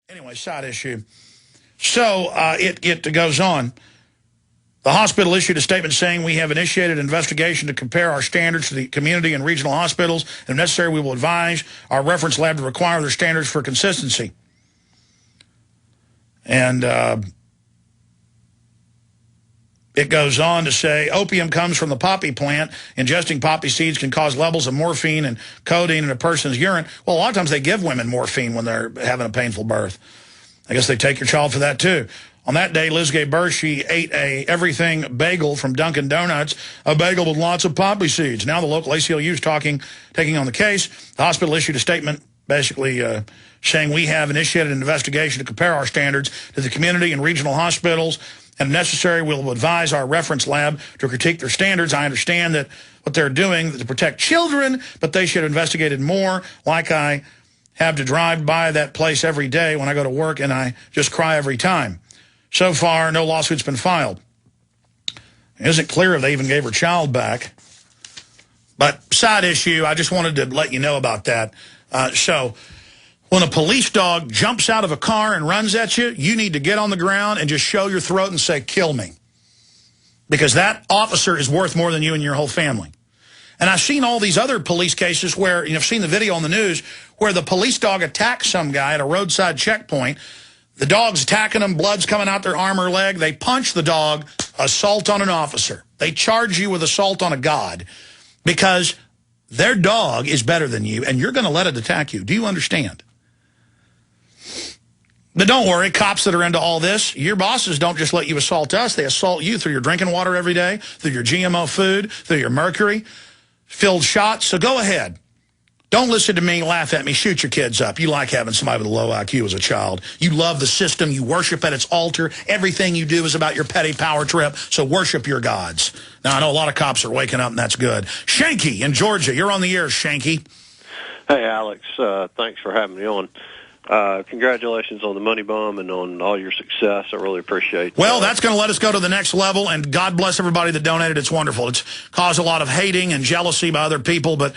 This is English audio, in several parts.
Anyway, side issue. So it goes on. The hospital issued a statement saying we have initiated an investigation to compare our standards to the community and regional hospitals. And if necessary, we will advise our reference lab to require their standards for consistency. And it goes on to say, opium comes from the poppy plant. Ingesting poppy seeds can cause levels of morphine and codeine in a person's urine. Well, a lot of times they give women morphine when they're having a painful birth. I guess they take your child for that, too. On that day, Liz gave birth. She ate a everything bagel from Dunkin' Donuts, a bagel with lots of poppy seeds. Now the local ACLU is taking on the case. The hospital issued a statement basically saying we have initiated an investigation to compare our standards to the community and regional hospitals. And if necessary, we'll advise our reference lab to critique their standards. I understand that what they're doing is to protect children, but they should have investigated more. Like I have to drive by that place every day when I go to work, and I just cry every time. So far, no lawsuit's been filed. It isn't clear if they even gave her child back. But side issue, I just wanted to let you know about that. So when a police dog jumps out of a car and runs at you, you need to get on the ground and just show your throat and say, kill me. Because that officer is worth more than you and your whole family. And I've seen all these other police cases where, I've seen the video on the news where the police dog attacks some guy at a roadside checkpoint. The dog's attacking them, blood's coming out their arm or leg. They punch the dog, assault on an officer. They charge you with assault on a god because their dog is better than you, and you're going to let it attack you. Do you understand? But don't worry, cops that are into all this, your bosses don't just let you assault us. They assault you through your drinking water every day, through your GMO food, through your mercury-filled shots. So go ahead. Don't listen to me, laugh at me, shoot your kids up. You like having somebody with a low IQ as a child. You love the system. You worship at its altar. Everything you do is about your petty power trip, so worship your gods. Now, I know a lot of cops are waking up, and that's good. Shanky in Georgia. You're on the air, Shanky. Hey, Alex. Thanks for having me on. Congratulations on the money bomb and on all your success. I really appreciate it. Well, that's going to let us go to the next level, and God bless everybody that donated. It's wonderful. It's caused a lot of hating and jealousy by other people, but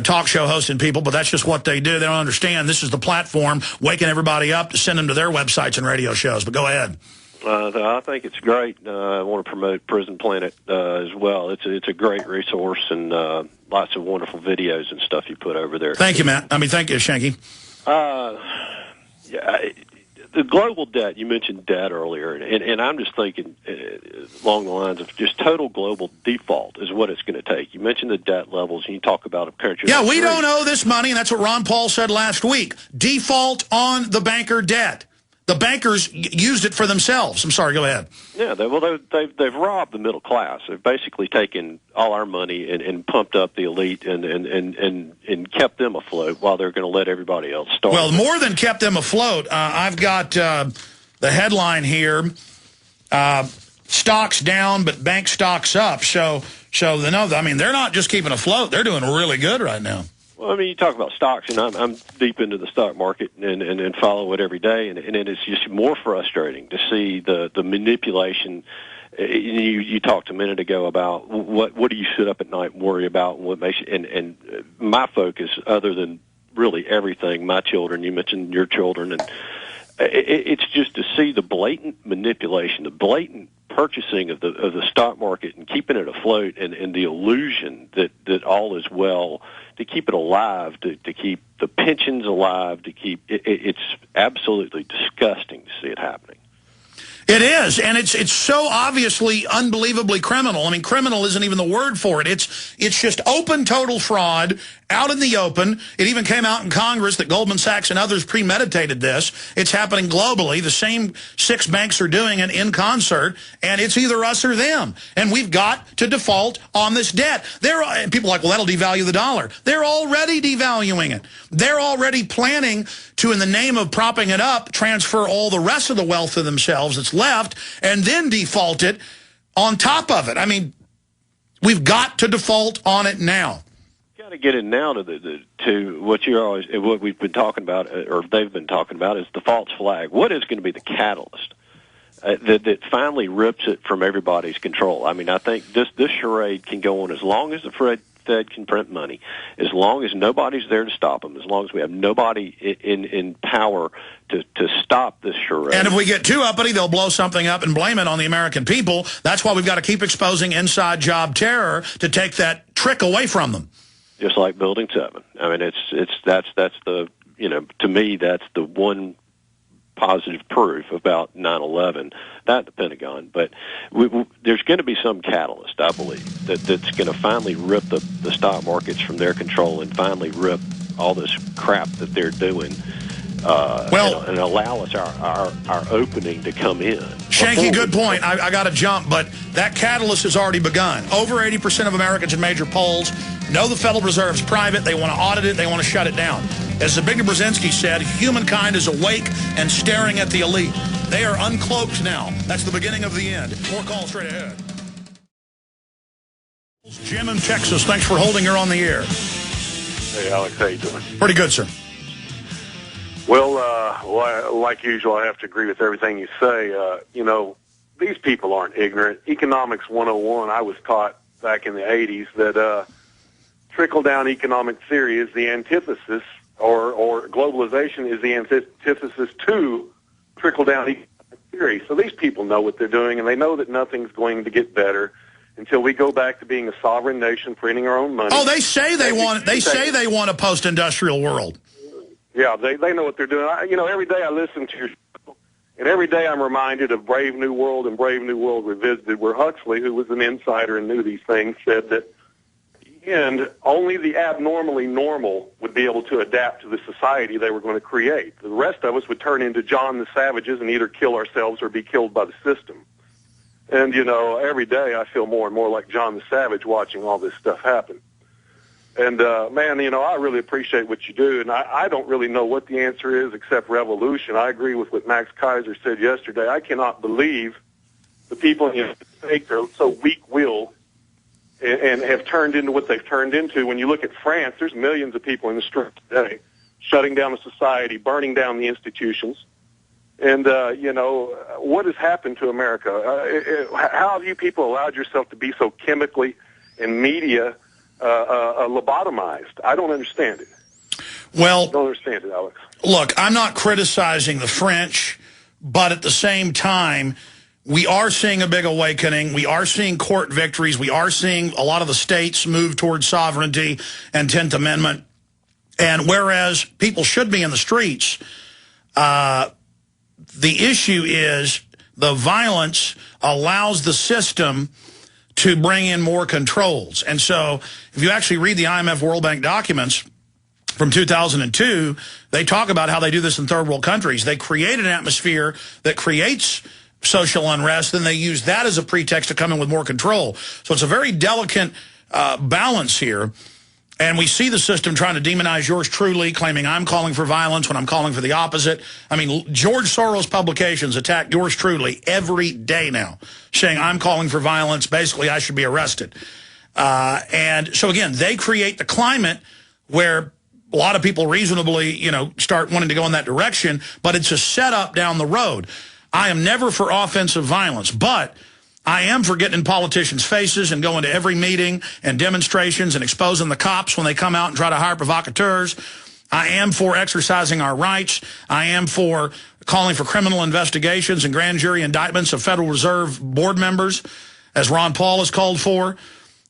talk show hosting people, but that's just what they do. They don't understand. This is the platform waking everybody up to send them to their websites and radio shows. But go ahead. I think it's great. I want to promote Prison Planet as well. It's a great resource and lots of wonderful videos and stuff you put over there. Thank you, Matt. Thank you, Shanky. The global debt, you mentioned debt earlier, and I'm just thinking along the lines of just total global default is what it's going to take. You mentioned the debt levels, and you talk about a country. Yeah, we don't owe this money, and that's what Ron Paul said last week. Default on the banker debt. The bankers used it for themselves. I'm sorry, go ahead. Yeah, they've robbed the middle class. They've basically taken all our money and pumped up the elite and kept them afloat while they're going to let everybody else starve. Well, more than kept them afloat, I've got the headline here, stocks down, but bank stocks up. So they're not just keeping afloat. They're doing really good right now. Well, you talk about stocks, and I'm deep into the stock market and follow it every day, and it's just more frustrating to see the manipulation. You talked a minute ago about what do you sit up at night and worry about, and what makes you, and my focus, other than really everything, my children, you mentioned your children, and it's just to see the blatant manipulation, the blatant purchasing of the stock market and keeping it afloat, and the illusion that all is well, to keep it alive, to keep the pensions alive, to keep it's absolutely disgusting to see it happening. It is, and it's so obviously unbelievably criminal. Criminal isn't even the word for it. It's just open total fraud out in the open. It even came out in Congress that Goldman Sachs and others premeditated this. It's happening globally. The same 6 banks are doing it in concert, and it's either us or them. And we've got to default on this debt. People are like, well, that'll devalue the dollar. They're already devaluing it. They're already planning to, in the name of propping it up, transfer all the rest of the wealth to themselves that's left and then default it on top of it. We've got to default on it now. Got to get it now to what we've been talking about, or they've been talking about, is the false flag. What is going to be the catalyst that finally rips it from everybody's control? I think this charade can go on as long as the Fed can print money. As long as nobody's there to stop them, as long as we have nobody in power to stop this charade. And if we get too uppity, they'll blow something up and blame it on the American people. That's why we've got to keep exposing inside job terror to take that trick away from them. Just like Building 7. I mean, that's the, you know, to me, that's the one positive proof about 9/11, not the Pentagon. But there's going to be some catalyst, I believe, that's going to finally rip the stock markets from their control and finally rip all this crap that they're doing. And allow us our opening to come in. Shanky, good point. I got to jump, but that catalyst has already begun. Over 80% of Americans in major polls know the Federal Reserve's private. They want to audit it. They want to shut it down. As Zbigniew Brzezinski said, humankind is awake and staring at the elite. They are uncloaked now. That's the beginning of the end. More calls straight ahead. Jim in Texas, thanks for holding her on the air. Hey, Alex, how you doing? Pretty good, sir. Well, like usual, I have to agree with everything you say. You know, these people aren't ignorant. Economics 101, I was taught back in the 80s that trickle-down economic theory is the antithesis, or globalization is the antithesis to trickle-down economic theory. So these people know what they're doing, and they know that nothing's going to get better until we go back to being a sovereign nation, printing our own money. Oh, they say they want. They say they want a post-industrial world. Yeah, they know what they're doing. You know, every day I listen to your show, and every day I'm reminded of Brave New World and Brave New World Revisited, where Huxley, who was an insider and knew these things, said that in the end, only the abnormally normal would be able to adapt to the society they were going to create. The rest of us would turn into John the Savages and either kill ourselves or be killed by the system. And, you know, every day I feel more and more like John the Savage watching all this stuff happen. And, man, you know, I really appreciate what you do, and I don't really know what the answer is except revolution. I agree with what Max Kaiser said yesterday. I cannot believe the people in the United States are so weak-willed and have turned into what they've turned into. When you look at France, there's millions of people in the streets today shutting down the society, burning down the institutions. And, you know, what has happened to America? How have you people allowed yourself to be so chemically and media lobotomized? I don't understand it. Well, I don't understand it, Alex. Look, I'm not criticizing the French, but at the same time, we are seeing a big awakening. We are seeing court victories. We are seeing a lot of the states move towards sovereignty and 10th Amendment. And whereas people should be in the streets, the issue is the violence allows the system to bring in more controls. And so if you actually read the IMF World Bank documents from 2002, they talk about how they do this in third world countries. They create an atmosphere that creates social unrest, and they use that as a pretext to come in with more control. So it's a very delicate balance here. And we see the system trying to demonize yours truly, claiming I'm calling for violence when I'm calling for the opposite. I mean, George Soros publications attack yours truly every day now, saying I'm calling for violence. Basically, I should be arrested. And so, again, they create the climate where a lot of people reasonably, you know, start wanting to go in that direction, but it's a setup down the road. I am never for offensive violence, but I am for getting in politicians' faces and going to every meeting and demonstrations and exposing the cops when they come out and try to hire provocateurs. I am for exercising our rights. I am for calling for criminal investigations and grand jury indictments of Federal Reserve board members, as Ron Paul has called for.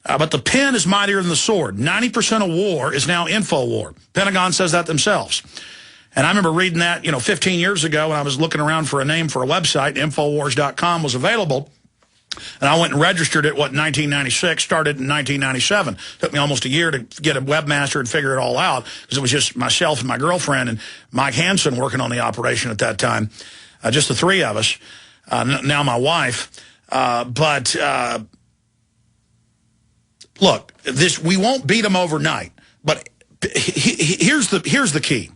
But the pen is mightier than the sword. 90% of war is now info war. Pentagon says that themselves. And I remember reading that, you know, 15 years ago when I was looking around for a name for a website. Infowars.com was available. And I went and registered it, 1996, started in 1997. Took me almost a year to get a webmaster and figure it all out, because it was just myself and my girlfriend and Mike Hansen working on the operation at that time. Just the three of us, now my wife. Look, we won't beat them overnight. But here's the key.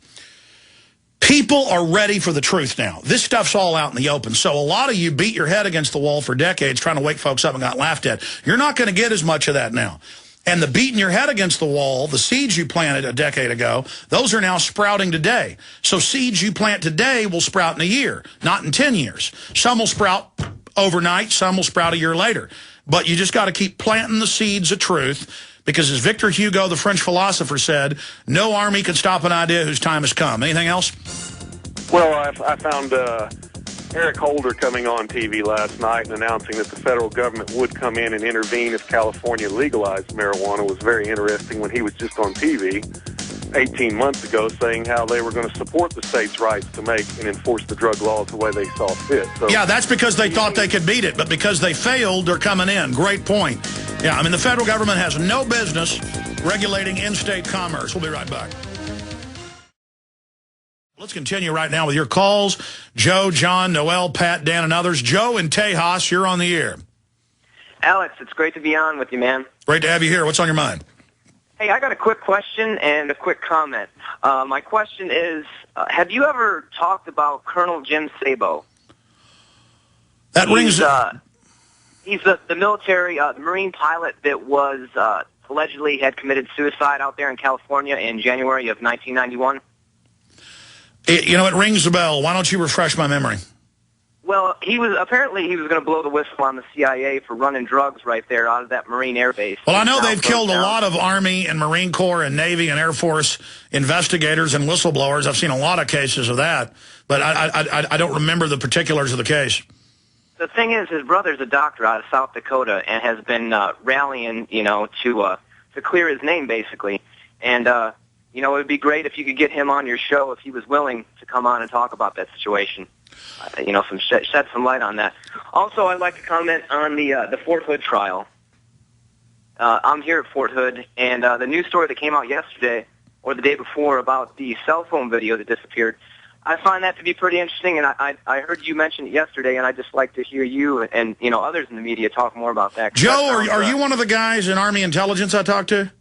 People are ready for the truth now. This stuff's all out in the open. So a lot of you beat your head against the wall for decades trying to wake folks up and got laughed at. You're not going to get as much of that now. And the beating your head against the wall, the seeds you planted a decade ago, those are now sprouting today. So seeds you plant today will sprout in a year, not in 10 years. Some will sprout overnight, some will sprout a year later. But you just got to keep planting the seeds of truth. Because as Victor Hugo, the French philosopher, said, no army can stop an idea whose time has come. Anything else? Well, I found Eric Holder coming on TV last night and announcing that the federal government would come in and intervene if California legalized marijuana. Was very interesting when he was just on TV 18 months ago saying how they were going to support the state's rights to make and enforce the drug laws the way they saw fit. So, yeah, that's because they thought they could beat it, but because they failed, they're coming in. Great point. Yeah, I mean, the federal government has no business regulating in-state commerce. We'll be right back. Let's continue right now with your calls. Joe, John, Noel, Pat, Dan, and others. Joe in Tejas, you're on the air. Alex, it's great to be on with you, man. Great to have you here. What's on your mind? Hey, I got a quick question and a quick comment. My question is, have you ever talked about Colonel Jim Sabo? That rings... He's the military, the Marine pilot that was allegedly had committed suicide out there in California in January of 1991. It rings a bell. Why don't you refresh my memory? Well, he was going to blow the whistle on the CIA for running drugs right there out of that Marine Air Base. Well, I know they've killed a lot of Army and Marine Corps and Navy and Air Force investigators and whistleblowers. I've seen a lot of cases of that, but I don't remember the particulars of the case. The thing is, his brother's a doctor out of South Dakota and has been rallying, to clear his name, basically. And, it would be great if you could get him on your show if he was willing to come on and talk about that situation. Shed some light on that. Also, I'd like to comment on the Fort Hood trial. I'm here at Fort Hood, and the news story that came out yesterday or the day before about the cell phone video that disappeared, I find that to be pretty interesting, and I heard you mention it yesterday, and I'd just like to hear you and others in the media talk more about that. Joe, are you one of the guys in Army intelligence I talked to?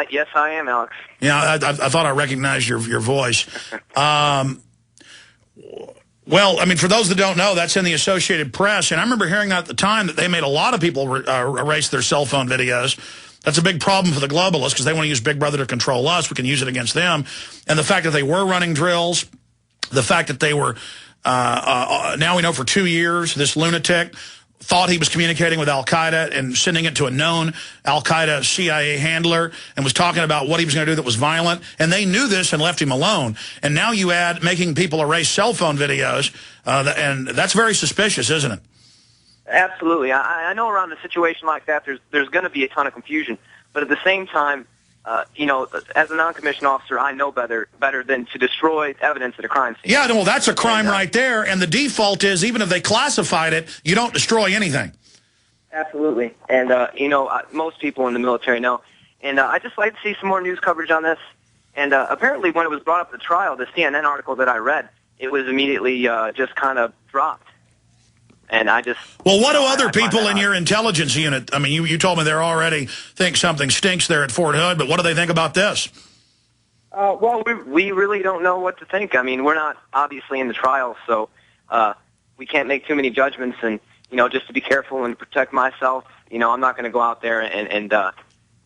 Yes, I am, Alex. Yeah, I thought I recognized your voice. Well, I mean, for those that don't know, that's in the Associated Press, and I remember hearing that at the time that they made a lot of people erase their cell phone videos. That's a big problem for the globalists because they want to use Big Brother to control us. We can use it against them. And the fact that they were running drills, the fact that they were, now we know for 2 years, this lunatic thought he was communicating with al-Qaeda and sending it to a known al-Qaeda CIA handler and was talking about what he was going to do that was violent. And they knew this and left him alone. And now you add making people erase cell phone videos, and that's very suspicious, isn't it? Absolutely. I know around a situation like that, there's going to be a ton of confusion. But at the same time, as a non-commissioned officer, I know better than to destroy evidence at a crime scene. Yeah, well, that's a crime right there. And the default is, even if they classified it, you don't destroy anything. Absolutely. And, most people in the military know. And I'd just like to see some more news coverage on this. And apparently when it was brought up at the trial, the CNN article that I read, it was immediately just kind of dropped. And I just... Well, what do other people in your intelligence unit... I mean, you told me they already think something stinks there at Fort Hood, but what do they think about this? Well, we really don't know what to think. I mean, we're not obviously in the trial, so we can't make too many judgments. And, just to be careful and protect myself, I'm not going to go out there and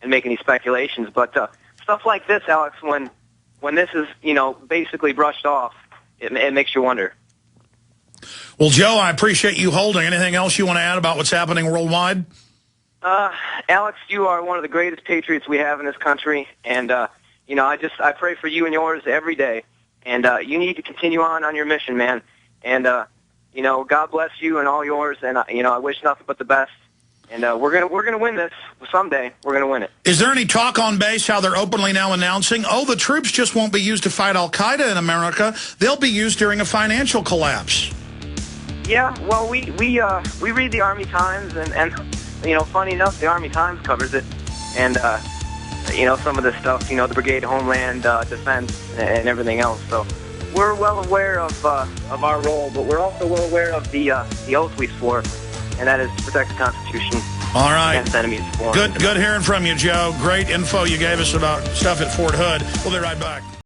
make any speculations. But stuff like this, Alex, when this is, basically brushed off, it makes you wonder. Well, Joe, I appreciate you holding. Anything else you want to add about what's happening worldwide? Alex, you are one of the greatest patriots we have in this country. And, I pray for you and yours every day. And you need to continue on your mission, man. And, God bless you and all yours. And, I wish nothing but the best. And we're gonna win this someday. We're gonna win it. Is there any talk on base how they're openly now announcing, the troops just won't be used to fight al-Qaeda in America. They'll be used during a financial collapse. Yeah, well, we read the Army Times, and funny enough, the Army Times covers it, and some of the stuff, the Brigade Homeland Defense and everything else. So we're well aware of our role, but we're also well aware of the oath we swore, and that is to protect the Constitution. All right. Against enemies. Good hearing from you, Joe. Great info you gave us about stuff at Fort Hood. We'll be right back.